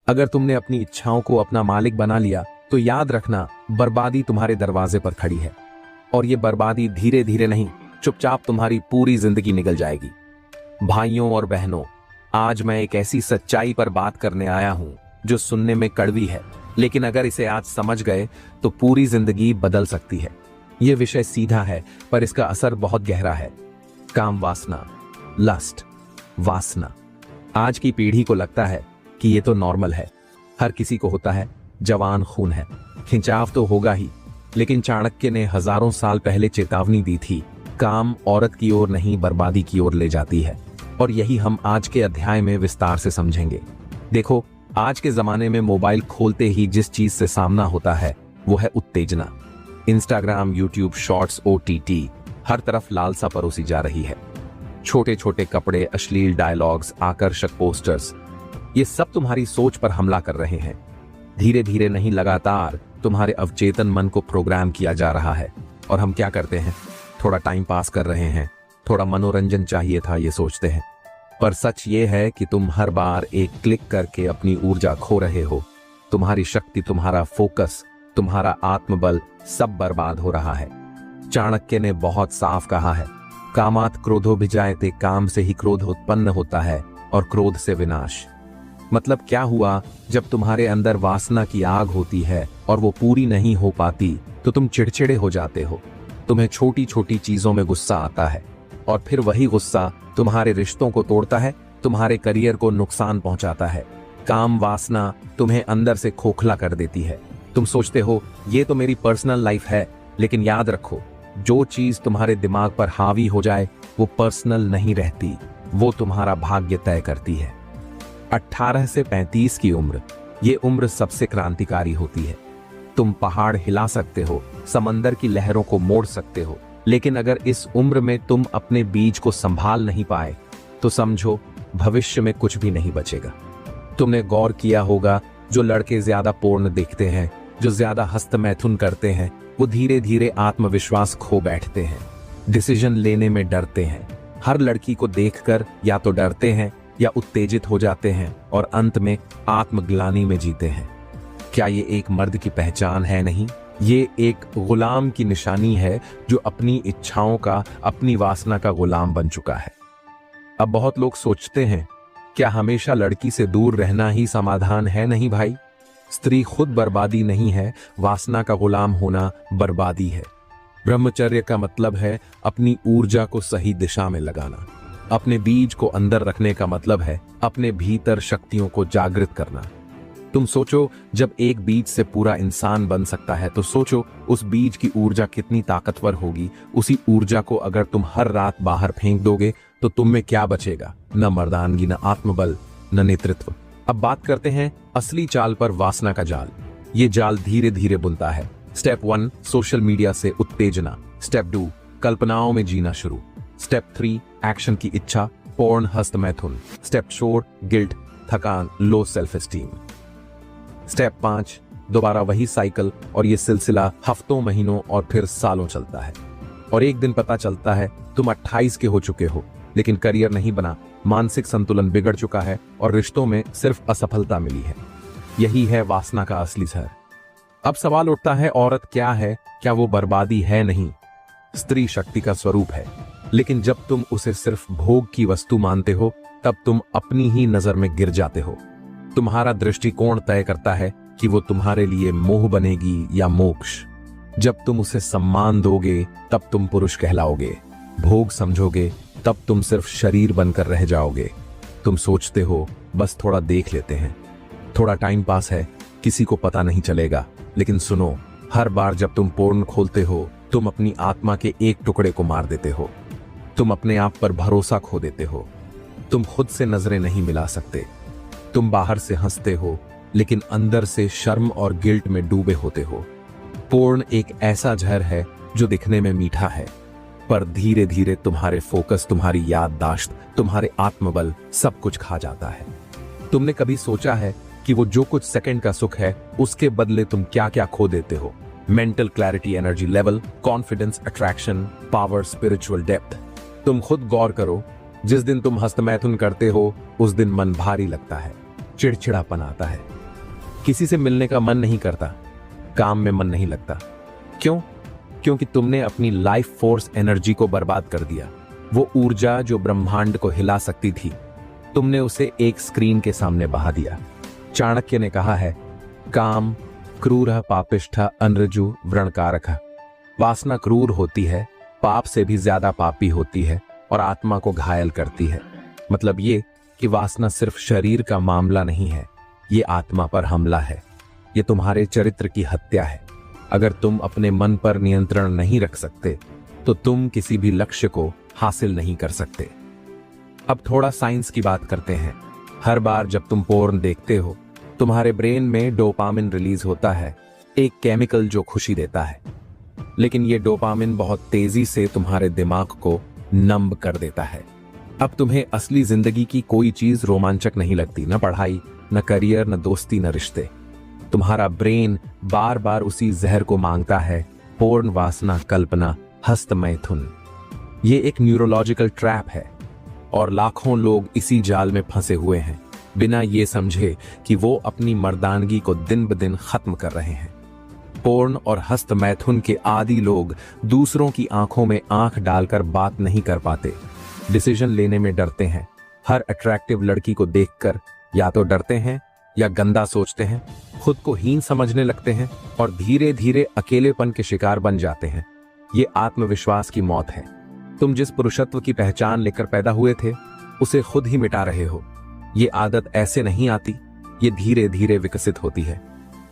अगर तुमने अपनी इच्छाओं को अपना मालिक बना लिया तो याद रखना, बर्बादी तुम्हारे दरवाजे पर खड़ी है। और ये बर्बादी धीरे धीरे नहीं, चुपचाप तुम्हारी पूरी जिंदगी निकल जाएगी। भाइयों और बहनों, आज मैं एक ऐसी सच्चाई पर बात करने आया हूं जो सुनने में कड़वी है, लेकिन अगर इसे आज समझ गए तो पूरी जिंदगी बदल सकती है। यह विषय सीधा है पर इसका असर बहुत गहरा है। काम वासना, लस्ट, वासना। आज की पीढ़ी को लगता है कि ये तो नॉर्मल है, हर किसी को होता है, जवान खून है, खिंचाव तो होगा ही। लेकिन चाणक्य ने हजारों साल पहले चेतावनी दी थी, काम औरत की ओर नहीं बर्बादी की ओर ले जाती है। और यही हम आज के अध्याय में विस्तार से समझेंगे। देखो, आज के जमाने में मोबाइल खोलते ही जिस चीज से सामना होता है वो है उत्तेजना। इंस्टाग्राम, यूट्यूब शॉर्ट्स, OTT, हर तरफ लालसा परोसी जा रही है। छोटे छोटे कपड़े, अश्लील डायलॉग्स, आकर्षक पोस्टर्स, ये सब तुम्हारी सोच पर हमला कर रहे हैं। धीरे धीरे नहीं, लगातार तुम्हारे अवचेतन मन को प्रोग्राम किया जा रहा है। और हम क्या करते हैं? थोड़ा टाइम पास कर रहे हैं, थोड़ा मनोरंजन चाहिए था, ये सोचते हैं। पर सच ये है कि तुम हर बार एक क्लिक करके अपनी ऊर्जा खो रहे हो। तुम्हारी शक्ति, तुम्हारा फोकस, तुम्हारा आत्मबल सब बर्बाद हो रहा है। चाणक्य ने बहुत साफ कहा है, कामात क्रोधो भिजायते, काम से ही क्रोध उत्पन्न होता है और क्रोध से विनाश। मतलब क्या हुआ? जब तुम्हारे अंदर वासना की आग होती है और वो पूरी नहीं हो पाती तो तुम चिड़चिड़े हो जाते हो। तुम्हें छोटी छोटी चीजों में गुस्सा आता है और फिर वही गुस्सा तुम्हारे रिश्तों को तोड़ता है, तुम्हारे करियर को नुकसान पहुंचाता है। काम वासना तुम्हें अंदर से खोखला कर देती है। तुम सोचते हो ये तो मेरी पर्सनल लाइफ है, लेकिन याद रखो, जो चीज तुम्हारे दिमाग पर हावी हो जाए वो पर्सनल नहीं रहती, वो तुम्हारा भाग्य तय करती है। 18 से 35 की उम्र, ये उम्र सबसे क्रांतिकारी होती है। तुम पहाड़ हिला सकते हो, समंदर की लहरों को मोड़ सकते हो, लेकिन अगर इस उम्र में तुम अपने बीज को संभाल नहीं पाए तो समझो भविष्य में कुछ भी नहीं बचेगा। तुमने गौर किया होगा, जो लड़के ज्यादा पोर्न देखते हैं, जो ज्यादा हस्तमैथुन करते हैं, वो धीरे धीरे आत्मविश्वास खो बैठते हैं, डिसीजन लेने में डरते हैं। हर लड़की को देखकर या तो डरते हैं या उत्तेजित हो जाते हैं और अंत में आत्मग्लानि में जीते हैं। क्या ये एक मर्द की पहचान है? नहीं, ये एक गुलाम की निशानी है जो अपनी इच्छाओं का, अपनी वासना का गुलाम बन चुका है। अब बहुत लोग सोचते हैं, क्या हमेशा लड़की से दूर रहना ही समाधान है? नहीं भाई, स्त्री खुद बर्बादी नहीं है, वासना का गुलाम होना बर्बादी है। ब्रह्मचर्य का मतलब है अपनी ऊर्जा को सही दिशा में लगाना। अपने बीज को अंदर रखने का मतलब है अपने भीतर शक्तियों को जागृत करना। तुम सोचो, जब एक बीज से पूरा इंसान बन सकता है तो सोचो उस बीज की ऊर्जा कितनी ताकतवर होगी। उसी ऊर्जा को अगर तुम हर रात बाहर फेंक दोगे तो तुम में क्या बचेगा? न मर्दानगी, न आत्मबल, न नेतृत्व। अब बात करते हैं असली चाल पर, वासना का जाल। ये जाल धीरे धीरे बुनता है। स्टेप 1, सोशल मीडिया से उत्तेजना। स्टेप 2, कल्पनाओं में जीना शुरू। स्टेप 3, एक्शन की इच्छा, पोर्न, हस्तमैथुन। स्टेप 4, गिल्ट, थकान, लो सेल्फ एस्टीम। स्टेप 5, दोबारा वही साइकिल, और ये सिलसिला हफ्तों, महीनों और फिर सालों चलता है। और एक दिन पता चलता है तुम 28 के हो चुके हो, लेकिन करियर नहीं बना, मानसिक संतुलन बिगड़ चुका है और रिश्तों में सिर्फ असफलता मिली है। यही है वासना का असली जहर। अब सवाल उठता है, औरत क्या है? क्या वो बर्बादी है? नहीं, स्त्री शक्ति का स्वरूप है। लेकिन जब तुम उसे सिर्फ भोग की वस्तु मानते हो तब तुम अपनी ही नजर में गिर जाते हो। तुम्हारा दृष्टिकोण तय करता है कि वो तुम्हारे लिए मोह बनेगी या मोक्ष। जब तुम उसे सम्मान दोगे तब तुम पुरुष कहलाओगे, भोग समझोगे तब तुम सिर्फ शरीर बनकर रह जाओगे। तुम सोचते हो बस थोड़ा देख लेते हैं, थोड़ा टाइम पास है, किसी को पता नहीं चलेगा। लेकिन सुनो, हर बार जब तुम पोर्न खोलते हो तुम अपनी आत्मा के एक टुकड़े को मार देते हो। तुम अपने आप पर भरोसा खो देते हो। तुम खुद से नजरें नहीं मिला सकते। तुम बाहर से हंसते हो लेकिन अंदर से शर्म और गिल्ट में डूबे होते हो। पोर्न एक ऐसा जहर है जो दिखने में मीठा है, पर धीरे धीरे तुम्हारे फोकस, तुम्हारी याददाश्त, तुम्हारे आत्मबल सब कुछ खा जाता है। तुमने कभी सोचा है कि वो जो कुछ सेकंड का सुख है उसके बदले तुम क्या क्या खो देते हो? Mental clarity, energy level, confidence, attraction, power, spiritual depth. तुम खुद गौर करो, जिस दिन तुम हस्तमैथुन करते हो उस दिन मन भारी लगता है, चिड़चिड़ापन आता है, किसी से मिलने का मन नहीं करता, काम में मन नहीं लगता। क्यों? क्योंकि तुमने अपनी लाइफ फोर्स एनर्जी को बर्बाद कर दिया। वो ऊर्जा जो ब्रह्मांड को हिला सकती थी, तुमने उसे एक स्क्रीन के सामने बहा दिया। चाणक्य ने कहा है, काम क्रूरः पापिष्ठः अनृजु व्रणकारकः। वासना क्रूर होती है, पाप से भी ज्यादा पापी होती है और आत्मा को घायल करती है। मतलब ये कि वासना सिर्फ शरीर का मामला नहीं है, ये आत्मा पर हमला है, ये तुम्हारे चरित्र की हत्या है। अगर तुम अपने मन पर नियंत्रण नहीं रख सकते तो तुम किसी भी लक्ष्य को हासिल नहीं कर सकते। अब थोड़ा साइंस की बात करते हैं। हर बार जब तुम पोर्न देखते हो, तुम्हारे ब्रेन में डोपामिन रिलीज होता है, एक केमिकल जो खुशी देता है। लेकिन ये डोपामिन बहुत तेजी से तुम्हारे दिमाग को नंब कर देता है। अब तुम्हें असली जिंदगी की कोई चीज रोमांचक नहीं लगती, न पढ़ाई, न करियर, न दोस्ती, न रिश्ते। तुम्हारा ब्रेन बार बार उसी जहर को मांगता है, पोर्न, वासना, कल्पना, हस्त मैथुन। ये एक न्यूरोलॉजिकल ट्रैप है और लाखों लोग इसी जाल में फंसे हुए हैं, बिना ये समझे कि वो अपनी मर्दानगी को दिन ब दिन खत्म कर रहे हैं। पोर्न और हस्त मैथुन के आदी लोग दूसरों की आंखों में आंख डालकर बात नहीं कर पाते, डिसीजन लेने में डरते हैं। हर अट्रैक्टिव लड़की को देखकर या तो डरते हैं या गंदा सोचते हैं, खुद को हीन समझने लगते हैं और धीरे धीरे अकेलेपन के शिकार बन जाते हैं। ये आत्मविश्वास की मौत है। तुम जिस पुरुषत्व की पहचान लेकर पैदा हुए थे, उसे खुद ही मिटा रहे हो। ये आदत ऐसे नहीं आती, ये धीरे धीरे विकसित होती है।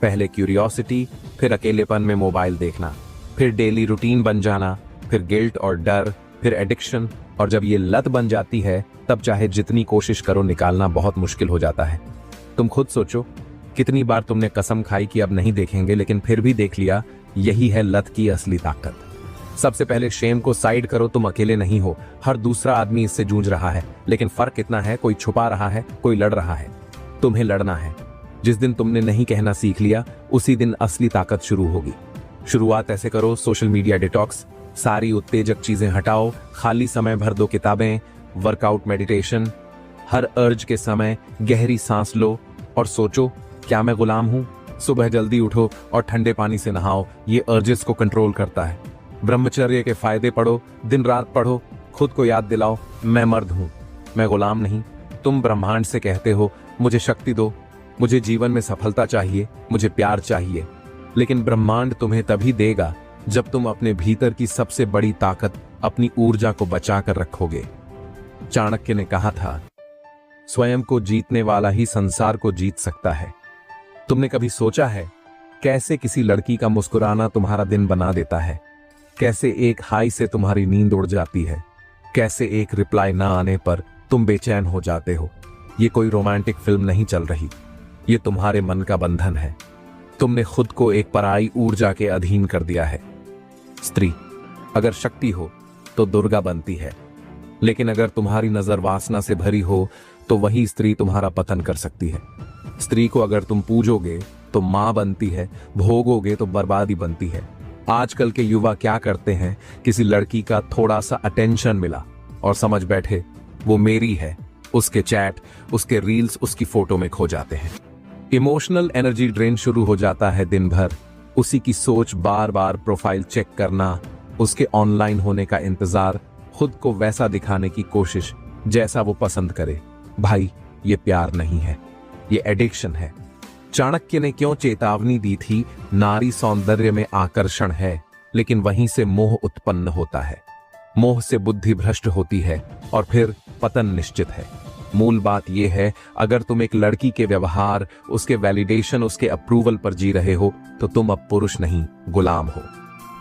पहले क्यूरियोसिटी, फिर अकेलेपन में मोबाइल देखना, फिर डेली रूटीन बन जाना, फिर गिल्ट और डर, फिर एडिक्शन, और जब ये लत बन जाती है तब चाहे जितनी कोशिश करो निकालना बहुत मुश्किल हो जाता है। तुम खुद सोचो, कितनी बार तुमने कसम खाई कि अब नहीं देखेंगे, लेकिन फिर भी देख लिया। यही है लत की असली ताकत। सबसे पहले शेम को साइड करो, तुम अकेले नहीं हो, हर दूसरा आदमी इससे जूझ रहा है। लेकिन फर्क इतना है, कोई छुपा रहा है, कोई लड़ रहा है। तुम्हें लड़ना है। जिस दिन तुमने नहीं कहना सीख लिया, उसी दिन असली ताकत शुरू होगी। शुरुआत ऐसे करो, सोशल मीडिया डिटॉक्स, सारी उत्तेजक चीजें हटाओ, खाली समय भर दो किताबें, वर्कआउट, मेडिटेशन। हर अर्ज के समय गहरी सांस लो और सोचो, क्या मैं गुलाम हूं? सुबह जल्दी उठो और ठंडे पानी से नहाओ, ये अर्जेस को कंट्रोल करता है। ब्रह्मचर्य के फायदे पढ़ो, दिन रात पढ़ो, खुद को याद दिलाओ, मैं मर्द हूं, मैं गुलाम नहीं। तुम ब्रह्मांड से कहते हो, मुझे शक्ति दो, मुझे जीवन में सफलता चाहिए, मुझे प्यार चाहिए। लेकिन ब्रह्मांड तुम्हें तभी देगा जब तुम अपने भीतर की सबसे बड़ी ताकत, अपनी ऊर्जा को बचा कर रखोगे। चाणक्य ने कहा था, स्वयं को जीतने वाला ही संसार को जीत सकता है। तुमने कभी सोचा है कैसे किसी लड़की का मुस्कुराना तुम्हारा दिन बना देता है? कैसे एक हाई से तुम्हारी नींद उड़ जाती है? कैसे एक रिप्लाई ना आने पर तुम बेचैन हो जाते हो? ये कोई रोमांटिक फिल्म नहीं चल रही, ये तुम्हारे मन का बंधन है। तुमने खुद को एक पराई ऊर्जा के अधीन कर दिया है। स्त्री अगर शक्ति हो तो दुर्गा बनती है, लेकिन अगर तुम्हारी नजर वासना से भरी हो तो वही स्त्री तुम्हारा पतन कर सकती है। स्त्री को अगर तुम पूजोगे तो मां बनती है, भोगोगे तो बर्बादी बनती है। आजकल के युवा क्या करते हैं, किसी लड़की का थोड़ा सा अटेंशन मिला और समझ बैठे वो मेरी है, उसके चैट, उसके रील्स, उसकी फोटो में खो जाते हैं। इमोशनल एनर्जी ड्रेन शुरू हो जाता है दिन भर। उसी की सोच, बार बार प्रोफाइल चेक करना, उसके ऑनलाइन होने का इंतजार, खुद को वैसा दिखाने की कोशिश जैसा वो पसंद करे। भाई, ये प्यार नहीं है, ये एडिक्शन है। चाणक्य ने क्यों चेतावनी दी थी, नारी सौंदर्य में आकर्षण है, लेकिन वहीं से मोह उत्पन्न होता है। मोह से बुद्धि भ्रष्ट होती है और फिर पतन निश्चित है। मूल बात यह है, अगर तुम एक लड़की के व्यवहार, उसके वैलिडेशन, उसके अप्रूवल पर जी रहे हो तो तुम अब पुरुष नहीं, गुलाम हो।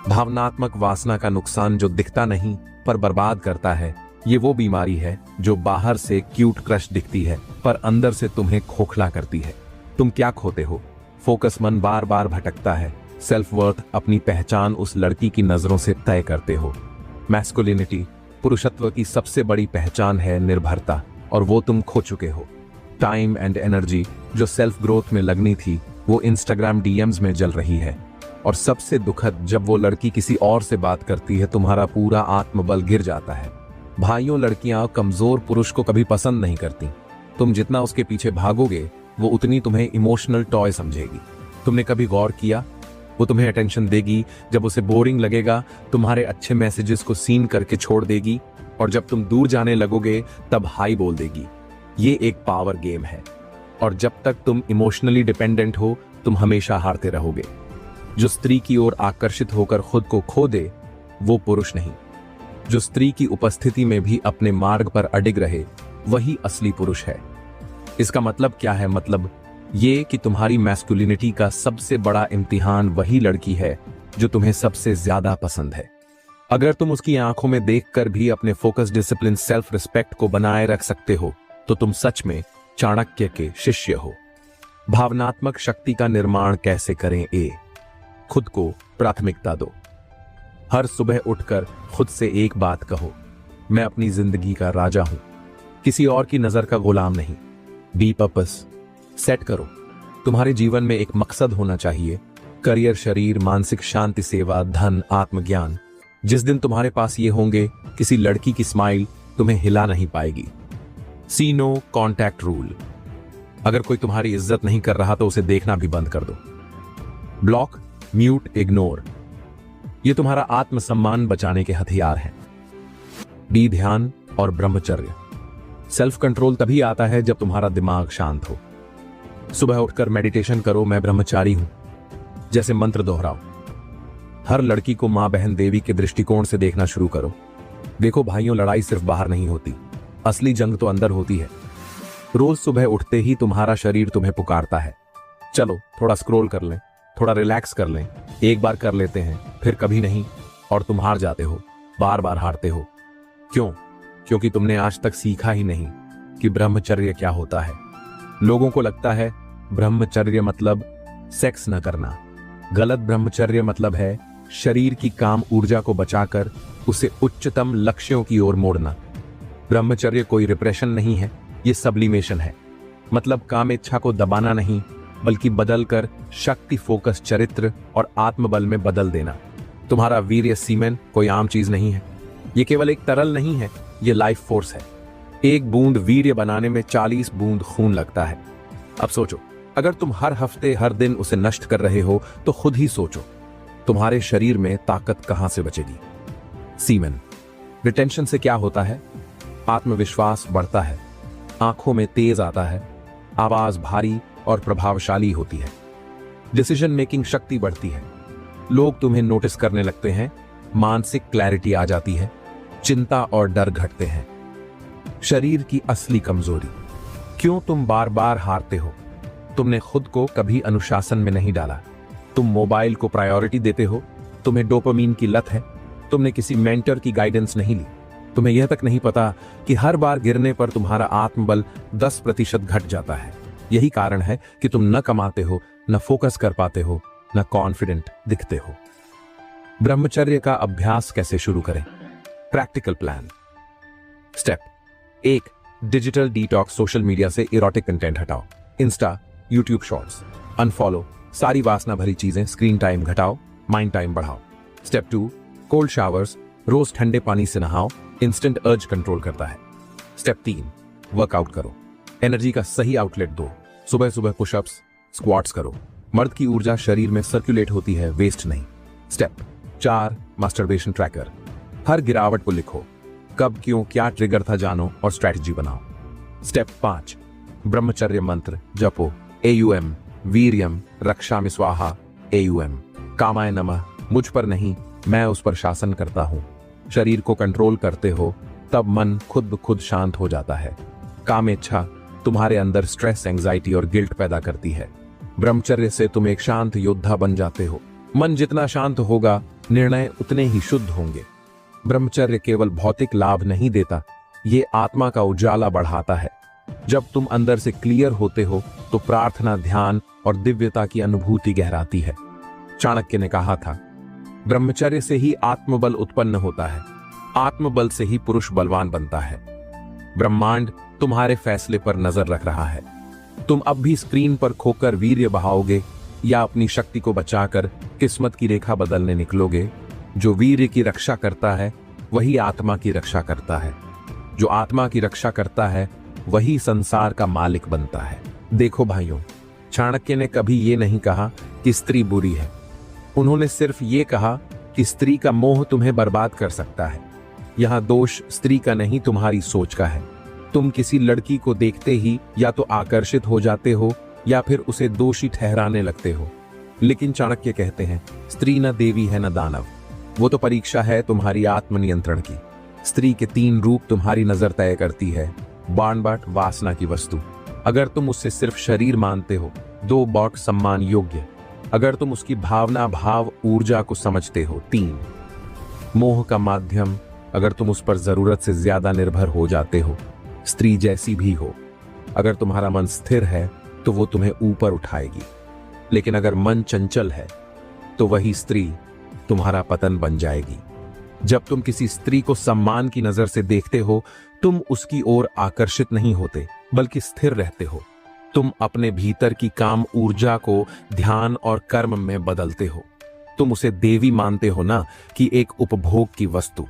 भावनात्मक वासना का नुकसान जो दिखता नहीं पर बर्बाद करता है, ये वो बीमारी है जो बाहर से क्यूट क्रश दिखती है पर अंदर से तुम्हें खोखला करती है। तुम क्या खोते हो? फोकस मन बार बार भटकता है। सेल्फ वर्थ, अपनी पहचान उस लड़की की नजरों से तय करते हो। मैस्कुलिनिटी, पुरुषत्व की सबसे बड़ी पहचान है निर्भरता, और वो तुम खो चुके हो। टाइम एंड एनर्जी जो सेल्फ ग्रोथ में लगनी थी, वो इंस्टाग्राम डीएम्स में जल रही है। और सबसे दुखद, जब वो लड़की किसी और से बात करती है, तुम्हारा पूरा आत्मबल गिर जाता है। भाइयों, लड़कियां कमजोर पुरुष को कभी पसंद नहीं करती। तुम जितना उसके पीछे भागोगे, वो उतनी तुम्हें इमोशनल टॉय समझेगी। तुमने कभी गौर किया, वो तुम्हें अटेंशन देगी जब उसे बोरिंग लगेगा, तुम्हारे अच्छे मैसेजेस को सीन करके छोड़ देगी, और जब तुम दूर जाने लगोगे तब हाई बोल देगी। ये एक पावर गेम है, और जब तक तुम इमोशनली डिपेंडेंट हो तुम हमेशा हारते रहोगे। जो स्त्री की ओर आकर्षित होकर खुद को खो दे वो पुरुष नहीं, जो स्त्री की उपस्थिति में भी अपने मार्ग पर अडिग रहे वही असली पुरुष है। इसका मतलब क्या है? मतलब ये कि तुम्हारी मैस्कुलिनिटी का सबसे बड़ा इम्तिहान वही लड़की है जो तुम्हें सबसे ज्यादा पसंद है। अगर तुम उसकी आंखों में देखकर भी अपने फोकस, डिसिप्लिन, सेल्फ रिस्पेक्ट को बनाए रख सकते हो तो तुम सच में चाणक्य के शिष्य हो। भावनात्मक शक्ति का निर्माण कैसे करें? खुद को प्राथमिकता दो। हर सुबह उठकर खुद से एक बात कहो, मैं अपनी जिंदगी का राजा हूं, किसी और की नजर का गुलाम नहीं। बी पर्पस सेट करो। तुम्हारे जीवन में एक मकसद होना चाहिए, करियर, शरीर, मानसिक शांति, सेवा, धन, आत्मज्ञान। जिस दिन तुम्हारे पास ये होंगे, किसी लड़की की स्माइल तुम्हें हिला नहीं पाएगी। सी नो कॉन्टैक्ट रूल। अगर कोई तुम्हारी इज्जत नहीं कर रहा तो उसे देखना भी बंद कर दो। ब्लॉक, म्यूट, इग्नोर, ये तुम्हारा आत्मसम्मान बचाने के हथियार हैं। डी ध्यान और ब्रह्मचर्य। सेल्फ कंट्रोल तभी आता है जब तुम्हारा दिमाग शांत हो। सुबह उठकर मेडिटेशन करो, मैं ब्रह्मचारी हूं जैसे मंत्र दोहराओ। हर लड़की को मां, बहन, देवी के दृष्टिकोण से देखना शुरू करो। देखो भाइयों, लड़ाई सिर्फ बाहर नहीं होती, असली जंग तो अंदर होती है। रोज सुबह उठते ही तुम्हारा शरीर तुम्हें पुकारता है, चलो थोड़ा स्क्रॉल कर लें, थोड़ा रिलैक्स कर लें। एक बार कर लेते हैं, फिर कभी नहीं, और तुम हार जाते हो, बार बार हारते हो। क्यों? क्योंकि तुमने आज तक सीखा ही नहीं कि ब्रह्मचर्य क्या होता है। लोगों को लगता है ब्रह्मचर्य मतलब सेक्स न करना। गलत। ब्रह्मचर्य मतलब है शरीर की काम ऊर्जा को बचाकर उसे उच्चतम लक्ष्यों की ओर मोड़ना। ब्रह्मचर्य कोई रिप्रेशन नहीं है, ये सब्लिमेशन है। मतलब काम इच्छा को दबाना नहीं, बल्कि बदलकर शक्ति, फोकस, चरित्र और आत्मबल में बदल देना। तुम्हारा वीर्य सीमेन कोई आम चीज नहीं है, ये केवल एक तरल नहीं है, ये लाइफ फोर्स है। एक बूंद वीर्य बनाने में 40 बूंद खून लगता है। अब सोचो, अगर तुम हर हफ्ते, हर दिन उसे नष्ट कर रहे हो तो खुद ही सोचो तुम्हारे शरीर में ताकत कहां से बचेगी। सीमेन। रिटेंशन से क्या होता है? आत्मविश्वास बढ़ता है, आंखों में तेज आता है, आवाज भारी और प्रभावशाली होती है, डिसीजन मेकिंग शक्ति बढ़ती है, लोग तुम्हें नोटिस करने लगते हैं, मानसिक क्लैरिटी आ जाती है, चिंता और डर घटते हैं। शरीर की असली कमजोरी। क्यों तुम बार बार हारते हो? तुमने खुद को कभी अनुशासन में नहीं डाला। तुम मोबाइल को प्रायोरिटी देते हो, तुम्हें डोपामीन की लत है, तुमने किसी मेंटर की गाइडेंस नहीं ली, तुम्हें यह तक नहीं पता कि हर बार गिरने पर तुम्हारा आत्मबल 10% घट जाता है। यही कारण है कि तुम न कमाते हो, न फोकस कर पाते हो, न कॉन्फिडेंट दिखते हो। ब्रह्मचर्य का अभ्यास कैसे शुरू करें? Practical plan. Step 1, digital detox. Social media से इरोटिक कंटेंट हटाओ, इंस्टा, यूट्यूब शॉर्ट्स अनफॉलो, सारी वासना भरी चीजें। स्क्रीन टाइम घटाओ, माइंड टाइम बढ़ाओ। Step 2, cold showers. रोज ठंडे पानी से नहाओ, इंस्टेंट अर्ज कंट्रोल करता है। स्टेप 3, वर्कआउट करो, एनर्जी का सही आउटलेट दो। सुबह सुबह पुशअप्स, स्क्वाट्स करो। मर्द की ऊर्जा शरीर में सर्कुलेट होती है, वेस्ट नहीं। Step 4, masturbation tracker. हर गिरावट को लिखो, कब, क्यों, क्या ट्रिगर था जानो और स्ट्रैटेजी बनाओ। स्टेप 5, ब्रह्मचर्य मंत्र जपो। AUM, वीर्यम, रक्षामि स्वाहा। AUM, कामाय नमः। मुझ पर नहीं, मैं उस पर शासन करता हूं। शरीर को कंट्रोल करते हो तब मन खुद शांत हो जाता है। कामेच्छा तुम्हारे अंदर स्ट्रेस, एंजाइटी और गिल्ट पैदा करती है। ब्रह्मचर्य से तुम एक शांत योद्धा बन जाते हो। मन जितना शांत होगा, निर्णय उतने ही शुद्ध होंगे। ब्रह्मचर्य केवल भौतिक लाभ नहीं देता, ये आत्मा का उजाला बढ़ाता है। जब तुम अंदर से क्लियर होते हो तो प्रार्थना, ध्यान और दिव्यता की अनुभूति गहराती है। चाणक्य ने कहा था, ब्रह्मचर्य से ही आत्मबल उत्पन्न होता है, आत्मबल से ही पुरुष बलवान बनता है। ब्रह्मांड तुम्हारे फैसले पर नजर रख रहा है। तुम अब भी स्क्रीन पर खोकर वीर्य बहाओगे या अपनी शक्ति को बचाकर किस्मत की रेखा बदलने निकलोगे। जो वीर्य की रक्षा करता है वही आत्मा की रक्षा करता है, जो आत्मा की रक्षा करता है वही संसार का मालिक बनता है। देखो भाइयों, चाणक्य ने कभी ये नहीं कहा कि स्त्री बुरी है। उन्होंने सिर्फ ये कहा कि स्त्री का मोह तुम्हें बर्बाद कर सकता है। यहां दोष स्त्री का नहीं, तुम्हारी सोच का है। तुम किसी लड़की को देखते ही या तो आकर्षित हो जाते हो या फिर उसे दोषी ठहराने लगते हो। लेकिन चाणक्य कहते हैं, स्त्री न देवी है न दानव, वो तो परीक्षा है तुम्हारी आत्मनियंत्रण की। स्त्री के 3 रूप तुम्हारी नजर तय करती है। बाणबाट वासना की वस्तु, अगर तुम उससे सिर्फ शरीर मानते हो। 2 बॉट सम्मान योग्य, अगर तुम उसकी भावना भाव ऊर्जा को समझते हो। 3 मोह का माध्यम, अगर तुम उस पर जरूरत से ज्यादा निर्भर हो जाते हो। स्त्री जैसी भी हो, अगर तुम्हारा मन स्थिर है तो वो तुम्हें ऊपर उठाएगी, लेकिन अगर मन चंचल है तो वही स्त्री तुम्हारा पतन बन जाएगी। जब तुम किसी स्त्री को सम्मान की नजर से देखते हो, तुम उसकी ओर आकर्षित नहीं होते बल्कि स्थिर रहते हो। तुम अपने भीतर की काम ऊर्जा को ध्यान और कर्म में बदलते हो। तुम उसे देवी मानते हो ना कि एक उपभोग की वस्तु।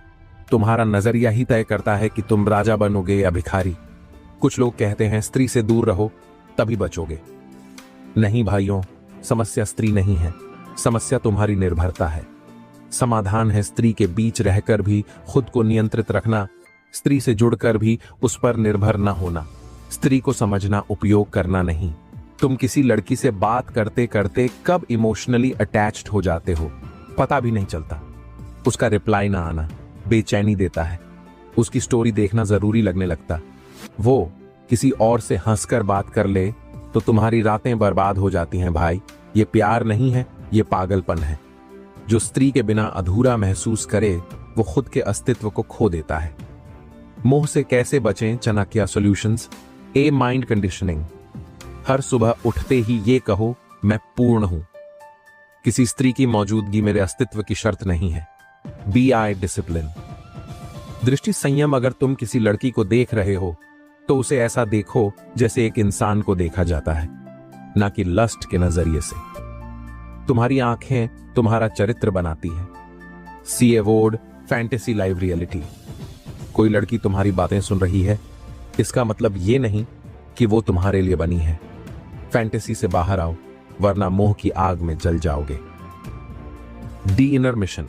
तुम्हारा नजरिया ही तय करता है कि तुम राजा बनोगे या भिखारी। कुछ लोग कहते हैं स्त्री से दूर रहो तभी बचोगे। नहीं भाइयों, समस्या स्त्री नहीं है, समस्या तुम्हारी निर्भरता है। समाधान है स्त्री के बीच रहकर भी खुद को नियंत्रित रखना, स्त्री से जुड़कर भी उस पर निर्भर न होना। स्त्री को समझना, उपयोग करना नहीं। तुम किसी लड़की से बात करते करते कब इमोशनली अटैच्ड हो जाते हो पता भी नहीं चलता। उसका रिप्लाई ना आना बेचैनी देता है। उसकी स्टोरी देखना जरूरी लगने लगता। वो किसी और से हंसकर बात कर ले तो तुम्हारी रातें बर्बाद हो जाती हैं। भाई, ये प्यार नहीं है, ये पागलपन है। जो स्त्री के बिना अधूरा महसूस करे वो खुद के अस्तित्व को खो देता है। मोह से कैसे बचें? Chanakya solutions. A mind conditioning, हर सुबह उठते ही ये कहो, मैं पूर्ण हूं। किसी स्त्री की मौजूदगी मेरे अस्तित्व की शर्त नहीं है। BI डिसिप्लिन, दृष्टि संयम, अगर तुम किसी लड़की को देख रहे हो तो उसे ऐसा देखो जैसे एक इंसान को देखा जाता है, ना कि लस्ट के नजरिए से। तुम्हारी आंखें तुम्हारा चरित्र बनाती है। सी अवॉर्ड फैंटेसी लाइव रियलिटी, कोई लड़की तुम्हारी बातें सुन रही है, इसका मतलब ये नहीं कि वो तुम्हारे लिए बनी है। फैंटेसी से बाहर आओ, वरना मोह की आग में जल जाओगे। डी इनर मिशन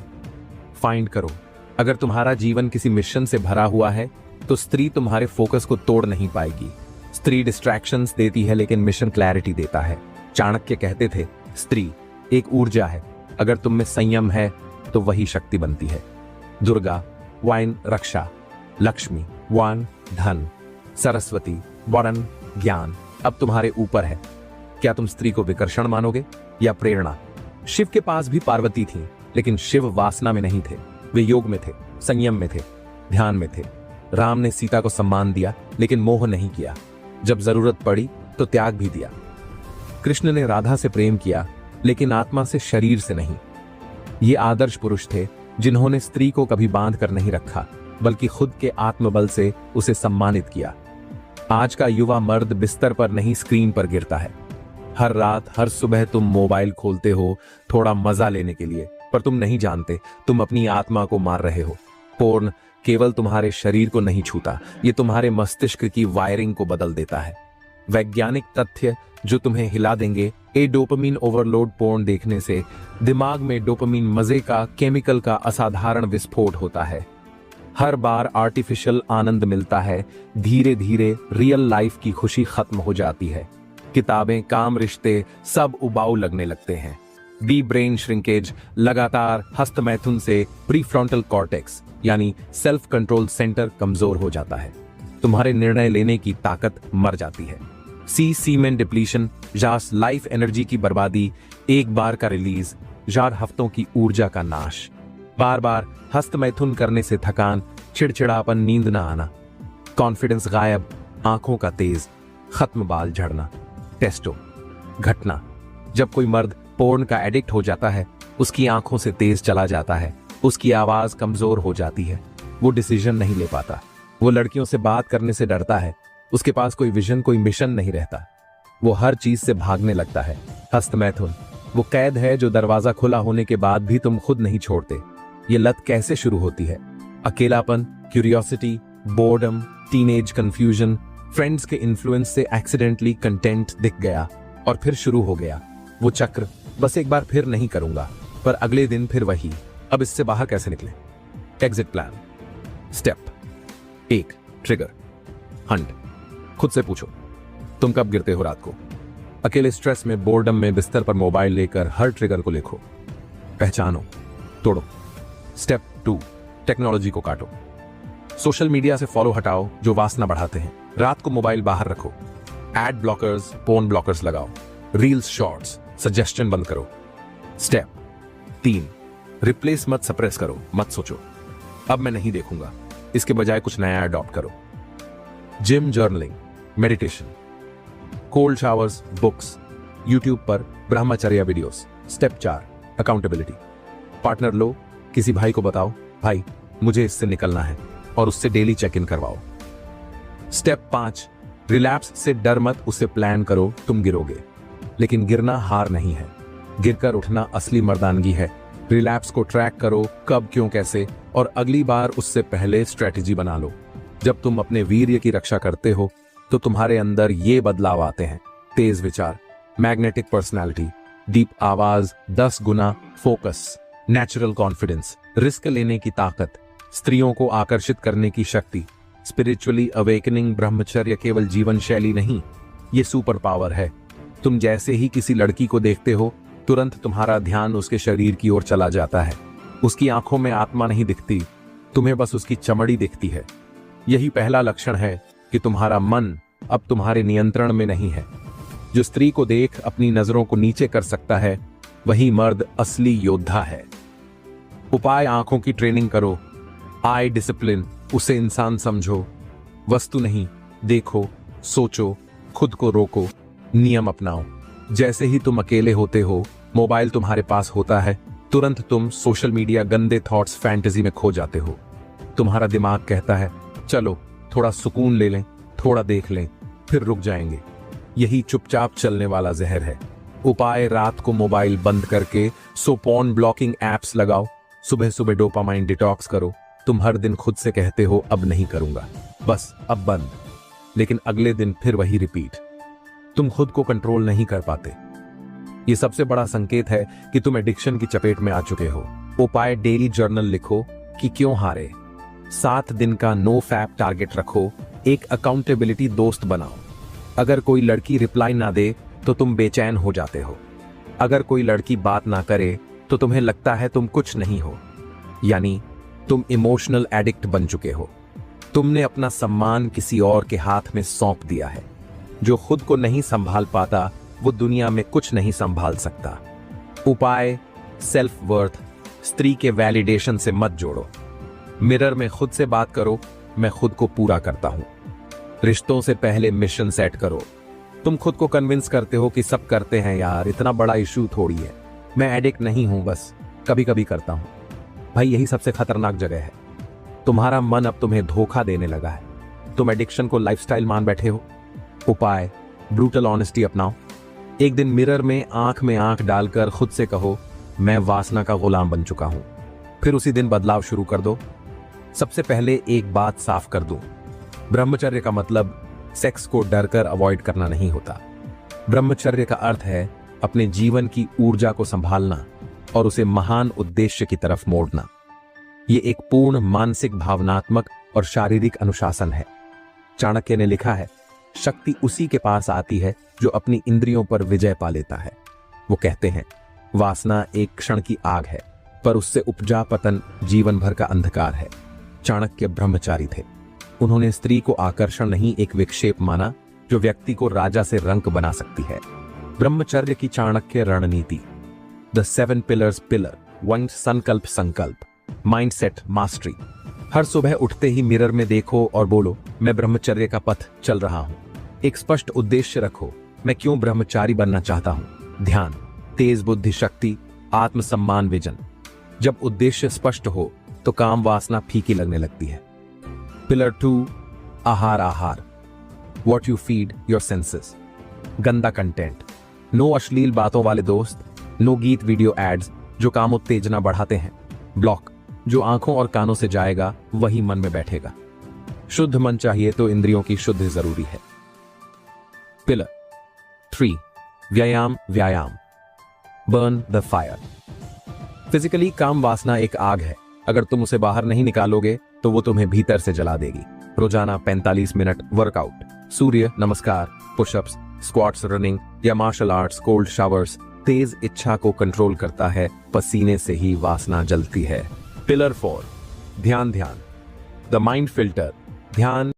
फाइंड करो, अगर तुम्हारा जीवन किसी मिशन से भरा हुआ है तो स्त्री तुम्हारे फोकस को तोड़ नहीं पाएगी। स्त्री डिस्ट्रैक्शंस देती है लेकिन मिशन क्लैरिटी देता है। चाणक्य कहते थे, स्त्री एक ऊर्जा है, अगर तुम में संयम है तो वही शक्ति बनती है। दुर्गा वाइन रक्षा, लक्ष्मी वान धन, सरस्वती वरन ज्ञान। अब तुम्हारे ऊपर है, क्या तुम स्त्री को विकर्षण मानोगे या प्रेरणा? शिव के पास भी पार्वती थी, लेकिन शिव वासना में नहीं थे, वे योग में थे, संयम में थे, ध्यान में थे। राम ने सीता को सम्मान दिया लेकिन मोह नहीं किया, जब जरूरत पड़ी तो त्याग भी दिया। कृष्ण ने राधा से प्रेम किया लेकिन आत्मा से, शरीर से नहीं। ये आदर्श पुरुष थे जिन्होंने स्त्री को कभी बांध कर नहीं रखा बल्कि खुद के आत्मबल से उसे सम्मानित किया। आज का युवा मर्द बिस्तर पर नहीं स्क्रीन पर गिरता है। हर रात हर सुबह तुम मोबाइल खोलते हो थोड़ा मजा लेने के लिए, पर तुम नहीं जानते तुम अपनी आत्मा को मार रहे हो। पोर्न केवल तुम्हारे शरीर को नहीं छूता, ये तुम्हारे मस्तिष्क की वायरिंग को बदल देता है। वैज्ञानिक तथ्य जो तुम्हें हिला देंगे, ए डोपामिन ओवरलोड पोर्न देखने से दिमाग में डोपामिन मजे का केमिकल का असाधारण विस्फोट होता है। हर बार आर्टिफिशियल आनंद मिलता है, धीरे धीरे रियल लाइफ की खुशी खत्म हो जाती है। किताबें, काम, रिश्ते सब उबाऊ लगने लगते हैं। डी ब्रेन श्रिंकेज, लगातार हस्तमैथुन से प्रीफ्रंटल कॉर्टेक्स यानी सेल्फ कंट्रोल सेंटर कमजोर हो जाता है। तुम्हारे निर्णय लेने की ताकत मर जाती है। सीमेन डिप्लीशन, जास लाइफ एनर्जी की बर्बादी, एक बार का रिलीज, जार हफ्तों की ऊर्जा का नाश। बार बार हस्तमैथुन करने से थकान, चिड़चिड़ापन, नींद न आना, कॉन्फिडेंस गायब, आंखों का तेज, खत्म बाल झड़ना। टेस्टो घटना, जब कोई मर्द पोर्न का एडिक्ट हो जाता है, उसकी आंखों से तेज चला जाता है, उसकी आवाज कमजोर हो जाती है, वो डिसीजन नहीं ले पाता, वो लड़कियों से बात करने से डरता है, उसके पास कोई विजन, कोई मिशन नहीं रहता, वो हर चीज से भागने लगता है। हस्तमैथुन वो कैद है जो दरवाजा खुला होने के बाद भी तुम खुद नहीं छोड़ते। ये लत कैसे शुरू होती है? अकेलापन, curiosity, boredom, teenage confusion, friends के इन्फ्लुएंस से एक्सीडेंटली कंटेंट दिख गया और फिर शुरू हो गया वो चक्र, बस एक बार फिर नहीं करूंगा, पर अगले दिन फिर वही। अब इससे बाहर कैसे निकले? Exit plan. Step 1, trigger Hunt. खुद से पूछो, तुम कब गिरते हो रात को? अकेले स्ट्रेस में, बोर्डम में, बिस्तर पर मोबाइल लेकर हर ट्रिगर को लिखो, पहचानो, तोड़ो। स्टेप 2, टेक्नोलॉजी को काटो। सोशल मीडिया से फॉलो हटाओ जो वासना बढ़ाते हैं। रात को मोबाइल बाहर रखो। एड ब्लॉकर्स, फोन ब्लॉकर्स लगाओ। रील्स, शॉर्ट्स, सजेशन बंद करो। स्टेप 3, रिप्लेस मत, सप्रेस करो। मत सोचो अब मैं नहीं देखूंगा, इसके बजाय कुछ नया अडॉप्ट करो। Gym, journaling, meditation, cold showers, books, YouTube पर ब्रह्मचर्य वीडियोस। Step 4, accountability. पार्टनर लो, किसी भाई को बताओ, भाई मुझे इससे निकलना है, और उससे डेली चेक इन करवाओ। स्टेप 5, रिलैप्स से डर मत, उसे प्लान करो। तुम गिरोगे, लेकिन गिरना हार नहीं है, गिरकर उठना असली मर्दानगी है। रिलैप्स को ट्रैक करो, कब, क्यों, कैसे, और अगली बार उससे पहले स्ट्रेटेजी बना लो। जब तुम अपने वीर्य की रक्षा करते हो तो तुम्हारे अंदर ये बदलाव आते हैं: तेज विचार, मैग्नेटिक पर्सनालिटी, डीप आवाज, 10 गुना फोकस, नेचुरल कॉन्फिडेंस, रिस्क लेने की ताकत, स्त्रियों को आकर्षित करने की शक्ति, स्पिरिचुअली अवेकनिंग। ब्रह्मचर्य केवल जीवन शैली नहीं, ये सुपर पावर है। तुम जैसे ही किसी लड़की को देखते हो, तुरंत तुम्हारा ध्यान उसके शरीर की ओर चला जाता है। उसकी आंखों में आत्मा नहीं दिखती, तुम्हें बस उसकी चमड़ी दिखती है। यही पहला लक्षण है कि तुम्हारा मन अब तुम्हारे नियंत्रण में नहीं है। जो स्त्री को देख अपनी नजरों को नीचे कर सकता है, वही मर्द असली योद्धा है। उपाय: आंखों की ट्रेनिंग करो, आई डिसिप्लिन, उसे इंसान समझो, वस्तु नहीं। देखो, सोचो, खुद को रोको, नियम अपनाओ। जैसे ही तुम अकेले होते हो, मोबाइल तुम्हारे पास होता है, तुरंत तुम सोशल मीडिया, गंदे थॉट्स, फैंटेसी में खो जाते हो। तुम्हारा दिमाग कहता है चलो थोड़ा सुकून ले लें, थोड़ा देख लें, फिर रुक जाएंगे। यही चुपचाप चलने वाला जहर है। उपाय: रात को मोबाइल बंद करके सो, पॉर्न ब्लॉकिंग एप्स लगाओ। सुबह सुबह डोपामाइन डिटॉक्स करो। तुम हर दिन खुद से कहते हो अब नहीं करूंगा, बस अब बंद, लेकिन अगले दिन फिर वही रिपीट। तुम खुद को कंट्रोल नहीं कर पाते। ये सबसे बड़ा संकेत है कि तुम एडिक्शन की चपेट में आ चुके हो। उपाय: डेली जर्नल लिखो कि क्यों हारे। 7 दिन का नो फैप टारगेट रखो। एक अकाउंटेबिलिटी दोस्त बनाओ। अगर कोई लड़की रिप्लाई ना दे तो तुम बेचैन हो जाते हो। अगर कोई लड़की बात ना करे तो तुम्हें लगता है तुम कुछ नहीं हो, यानी तुम इमोशनल एडिक्ट बन चुके हो। तुमने अपना सम्मान किसी और के हाथ में सौंप दिया है। जो खुद को नहीं संभाल पाता, वो दुनिया में कुछ नहीं संभाल सकता। उपाय: सेल्फ वर्थ। स्त्री के वैलिडेशन से मत जोड़ो। मिरर में खुद से बात करो, मैं खुद को पूरा करता हूं। रिश्तों से पहले मिशन सेट करो। तुम खुद को कन्विंस करते हो कि सब करते हैं यार, इतना बड़ा इशू थोड़ी है, मैं एडिक्ट नहीं हूं, बस कभी कभी करता हूं। भाई यही सबसे खतरनाक जगह है। तुम्हारा मन अब तुम्हें धोखा देने लगा है। तुम एडिक्शन को लाइफस्टाइल मान बैठे हो। उपाय: ब्रूटल ऑनेस्टी अपनाओ। एक दिन मिरर में आंख डालकर खुद से कहो, मैं वासना का गुलाम बन चुका हूं। फिर उसी दिन बदलाव शुरू कर दो। सबसे पहले एक बात साफ कर दूं, ब्रह्मचर्य का मतलब सेक्स को डरकर अवॉइड करना नहीं होता। ब्रह्मचर्य का अर्थ है अपने जीवन की ऊर्जा को संभालना और उसे महान उद्देश्य की तरफ मोड़ना। ये एक पूर्ण मानसिक, भावनात्मक और शारीरिक अनुशासन है। चाणक्य ने लिखा है, शक्ति उसी के पास आती है जो अपनी इंद्रियों पर विजय पा लेता है। वो कहते हैं, वासना एक क्षण की आग है, पर उससे उपजा पतन जीवन भर का अंधकार है। चाणक्य ब्रह्मचारी थे। उन्होंने स्त्री को आकर्षण नहीं, एक विक्षेप माना जो व्यक्ति को राजा से रंक बना सकती है। ब्रह्मचर्य की चाणक्य रणनीति: द 7 पिलर्स पिलर 1, संकल्प संकल्प, माइंडसेट मास्टरी। हर सुबह उठते ही मिरर में देखो और बोलो, मैं ब्रह्मचर्य का पथ चल रहा हूं। एक स्पष्ट उद्देश्य रखो, मैं क्यों ब्रह्मचारी बनना चाहता हूं। ध्यान, तेज बुद्धि शक्ति, आत्मसम्मान, विजन। जब उद्देश्य स्पष्ट हो तो काम वासना फीकी लगने लगती है। पिलर 2, आहार आहार, what you feed your senses. गंदा कंटेंट, नो अश्लील बातों वाले दोस्त, नो गीत वीडियो एड्स जो काम उत्तेजना बढ़ाते हैं। ब्लॉक, जो आंखों और कानों से जाएगा वही मन में बैठेगा। शुद्ध मन चाहिए तो इंद्रियों की शुद्धि जरूरी है। पिलर 3 व्यायाम व्यायाम बर्न द फायर। फिजिकली काम वासना एक आग है, अगर तुम उसे बाहर नहीं निकालोगे तो वो तुम्हें भीतर से जला देगी। रोजाना 45 मिनट वर्कआउट, सूर्य नमस्कार, पुशअप्स, स्क्वाट्स, रनिंग या मार्शल आर्ट्स, कोल्ड शावर्स तेज इच्छा को कंट्रोल करता है। पसीने से ही वासना जलती है। पिलर 4 ध्यान ध्यान द माइंड फिल्टर। ध्यान